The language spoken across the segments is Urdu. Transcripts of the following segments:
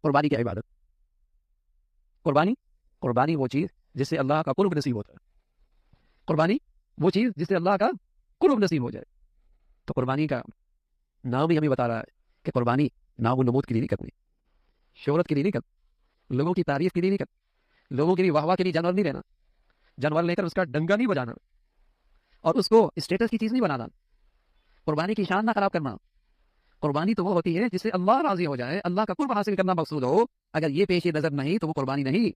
قربانی کی عبادت. قربانی وہ چیز جس سے اللہ کا قرب نصیب ہوتا ہے. قربانی وہ چیز جس سے اللہ کا قرب نصیب ہو جائے. تو قربانی کا نام ہی ہمیں بتا رہا ہے کہ قربانی نام و نمود کے لیے نہیں کرنی, شہرت کے لیے نہیں کرنی, لوگوں کی تعریف کے لیے نہیں کرنی, لوگوں کے لیے واہ واہ کے لیے جانور نہیں لینا, جانور لے کر اس کا ڈنگا نہیں بجانا اور اس کو اسٹیٹس کی چیز نہیں بنانا, قربانی کی شان نہ خراب کرنا. قربانی تو وہ ہوتی ہے جس سے اللہ راضی ہو جائے, اللہ کا قرب حاصل کرنا مقصود ہو. اگر یہ پیش نظر نہیں تو وہ قربانی نہیں.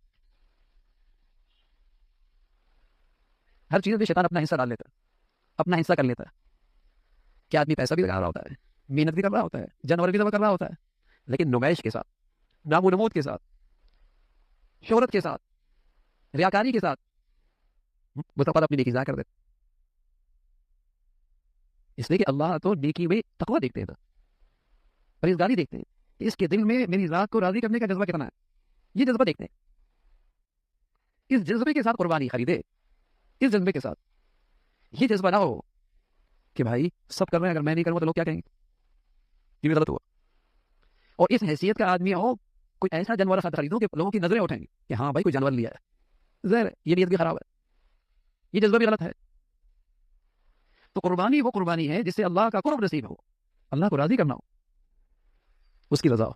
ہر چیز میں شیطان اپنا حصہ ڈال لیتا ہے, اپنا حصہ کر لیتا ہے. کیا آدمی پیسہ بھی لگا رہا ہوتا ہے, محنت بھی کر رہا ہوتا ہے, جانور بھی ذبح کر رہا ہوتا ہے, لیکن نمائش کے ساتھ, نام و نمود کے ساتھ, شہرت کے ساتھ, ریاکاری کے ساتھ وہ تو اپنی نیکی ضائع کر دیتا. اس لیے کہ اللہ تو نیکی میں تقویٰ دیکھتے ہیں نا, پرہیزگاری دیکھتے ہیں, اس کے دل میں میری ذات کو راضی کرنے کا جذبہ کتنا ہے, یہ جذبہ دیکھتے ہیں. اس جذبے کے ساتھ قربانی خریدے, اس جذبے کے ساتھ. یہ جذبہ نہ ہو کہ بھائی سب کر رہے ہیں, اگر میں نہیں کروں تو لوگ کیا کہیں گے, یہ بھی غلط ہوا. اور اس حیثیت کا آدمی ہو, کوئی ایسا جانور خریدو کہ لوگوں کی نظریں اٹھیں گی کہ ہاں بھائی کوئی جانور لیا ہے, ظاہر یہ نیت بھی خراب ہے, یہ جذبہ بھی غلط ہے. تو قربانی وہ قربانی ہے جس سے اللہ کا قرب نصیب ہو, اللہ کو راضی کرنا ہو, اس کی رضا ہو.